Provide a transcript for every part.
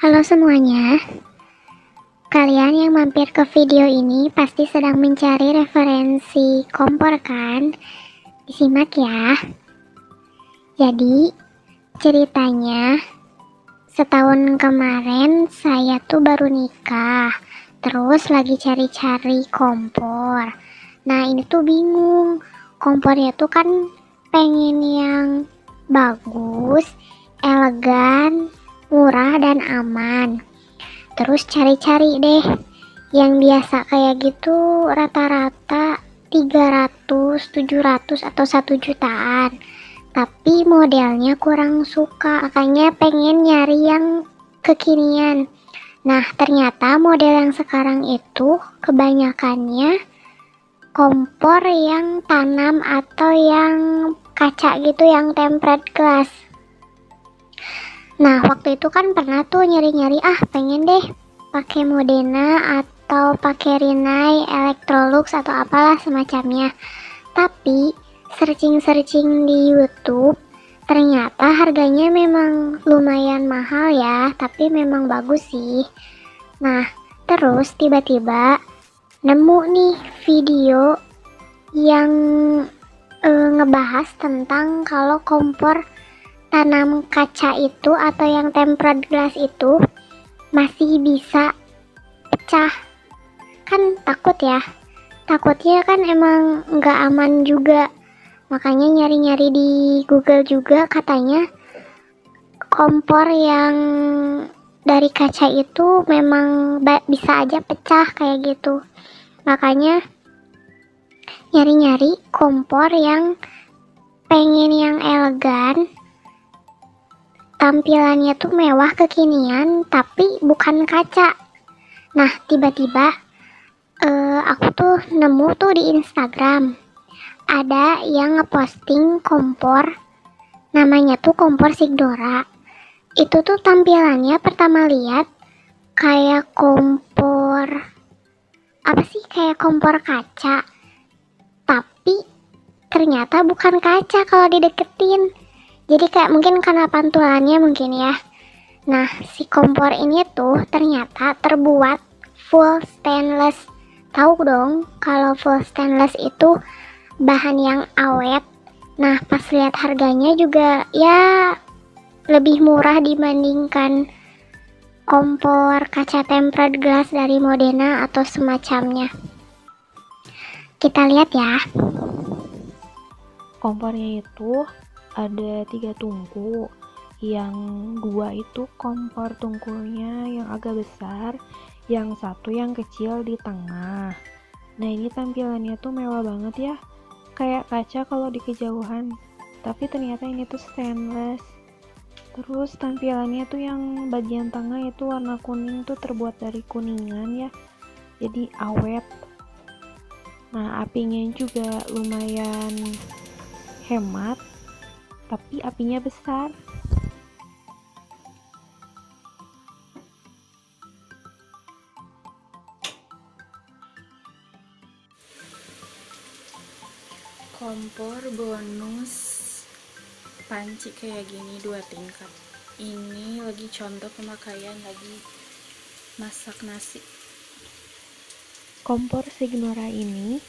Halo semuanya, kalian yang mampir ke video ini pasti sedang mencari referensi kompor kan? Disimak ya. Jadi, ceritanya setahun kemarin saya tuh baru nikah, terus lagi cari-cari kompor. Nah ini tuh bingung, kompornya tuh kan pengen yang bagus, elegan, murah dan aman. Terus cari-cari deh yang biasa kayak gitu rata-rata 300, 700 atau 1 jutaan. Tapi modelnya kurang suka, makanya pengen nyari yang kekinian. Nah, ternyata model yang sekarang itu kebanyakannya kompor yang tanam atau yang kaca gitu, yang tempered glass. Nah, waktu itu kan pernah tuh nyari-nyari, pengen deh pakai Modena atau pakai Rinnai, Electrolux atau apalah semacamnya. Tapi searching-searching di YouTube, ternyata harganya memang lumayan mahal ya, tapi memang bagus sih. Nah, terus tiba-tiba nemu nih video yang ngebahas tentang kalau kompor tanam kaca itu atau yang tempered glass itu masih bisa pecah. Kan takut ya, takutnya kan emang nggak aman juga. Makanya nyari-nyari di Google juga katanya kompor yang dari kaca itu memang bisa aja pecah kayak gitu. Makanya nyari-nyari kompor yang pengen yang elegan, tampilannya tuh mewah kekinian tapi bukan kaca. Nah tiba-tiba aku tuh nemu tuh di Instagram ada yang ngeposting kompor, namanya tuh kompor Sigdora. Itu tuh tampilannya pertama lihat kayak kompor, apa sih, kayak kompor kaca, tapi ternyata bukan kaca kalau dideketin. Jadi kayak mungkin karena pantulannya mungkin ya. Nah, si kompor ini tuh ternyata terbuat full stainless. Tahu dong kalau full stainless itu bahan yang awet. Nah, pas lihat harganya juga ya lebih murah dibandingkan kompor kaca tempered glass dari Modena atau semacamnya. Kita lihat ya. Kompornya itu ada 3 tungku. Yang 2 itu kompor tungkunya yang agak besar, yang satu yang kecil di tengah. Nah, ini tampilannya tuh mewah banget ya, kayak kaca kalau di kejauhan, tapi ternyata ini tuh stainless. Terus tampilannya tuh yang bagian tengah itu warna kuning tuh terbuat dari kuningan ya, jadi awet. Nah, apinya juga lumayan hemat, tapi apinya besar. Kompor bonus panci kayak gini 2 tingkat. Ini lagi contoh pemakaian lagi masak nasi. Kompor Signora ini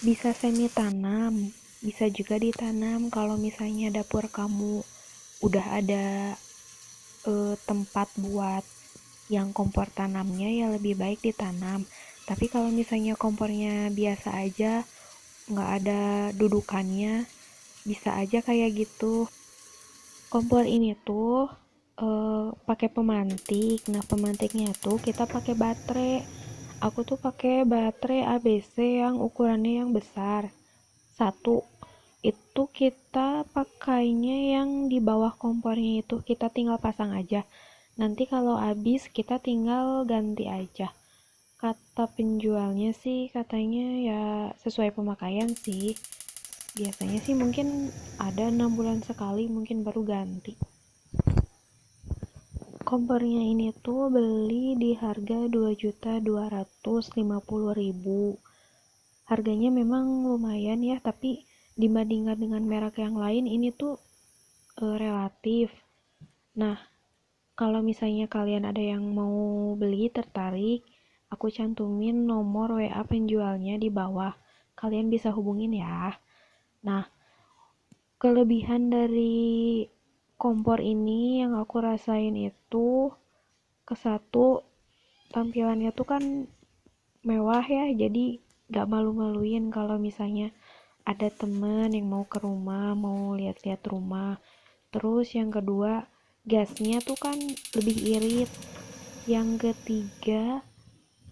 bisa semi tanam, bisa juga ditanam. Kalau misalnya dapur kamu udah ada tempat buat yang kompor tanamnya, ya lebih baik ditanam. Tapi kalau misalnya kompornya biasa aja, nggak ada dudukannya, bisa aja kayak gitu. Kompor ini tuh pakai pemantik. Nah, pemantiknya tuh kita pakai baterai. Aku tuh pakai baterai ABC yang ukurannya yang besar. Satu itu kita pakainya yang di bawah kompornya, itu kita tinggal pasang aja. Nanti kalau habis kita tinggal ganti aja. Kata penjualnya sih katanya ya sesuai pemakaian sih. Biasanya sih mungkin ada 6 bulan sekali mungkin baru ganti. Kompornya ini tuh beli di harga 2.250.000. Harganya memang lumayan ya, tapi dibandingkan dengan merek yang lain ini tuh relatif. Nah, Kalau misalnya kalian ada yang mau beli, tertarik, aku cantumin nomor WA penjualnya di bawah. Kalian bisa hubungin ya. Nah, kelebihan dari kompor ini yang aku rasain itu, ke satu, tampilannya tuh kan mewah ya, jadi gak malu-maluin kalau misalnya ada temen yang mau ke rumah, mau lihat-lihat rumah. Terus yang kedua, gasnya tuh kan lebih irit. Yang ketiga,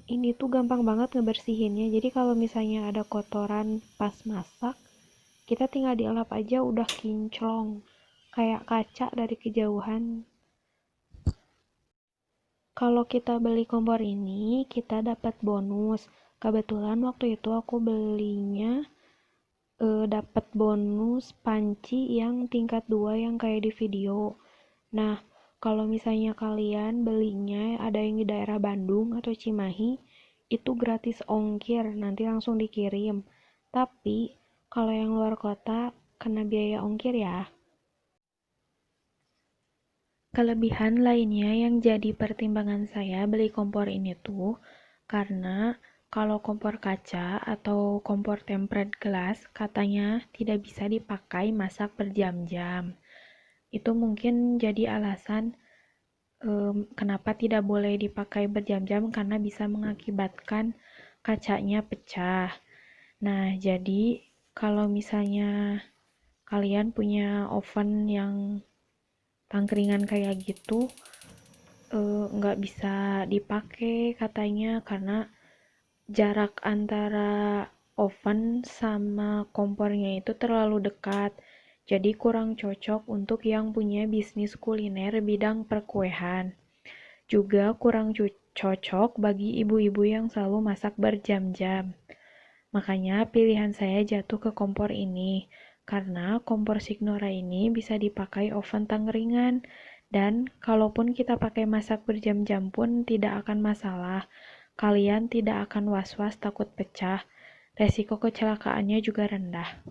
ini tuh gampang banget ngebersihinnya. Jadi kalau misalnya ada kotoran pas masak, kita tinggal dielap aja udah kinclong. Kayak kaca dari kejauhan. Kalau kita beli kompor ini, kita dapat bonus. Kebetulan waktu itu aku belinya dapat bonus panci yang tingkat 2 yang kayak di video. Nah, kalau misalnya kalian belinya ada yang di daerah Bandung atau Cimahi, itu gratis ongkir, nanti langsung dikirim. Tapi, kalau yang luar kota, kena biaya ongkir ya. Kelebihan lainnya yang jadi pertimbangan saya beli kompor ini tuh, karena kalau kompor kaca atau kompor tempered glass katanya tidak bisa dipakai masak berjam-jam. Itu mungkin jadi alasan kenapa tidak boleh dipakai berjam-jam karena bisa mengakibatkan kacanya pecah. Nah, jadi kalau misalnya kalian punya oven yang tangkringan kayak gitu, nggak bisa dipakai katanya karena jarak antara oven sama kompornya itu terlalu dekat. Jadi kurang cocok untuk yang punya bisnis kuliner bidang perkuehan. Juga kurang cocok bagi ibu-ibu yang selalu masak berjam-jam. Makanya pilihan saya jatuh ke kompor ini, karena kompor Signora ini bisa dipakai oven tangkringan, dan kalaupun kita pakai masak berjam-jam pun tidak akan masalah. Kalian tidak akan was-was takut pecah, resiko kecelakaannya juga rendah.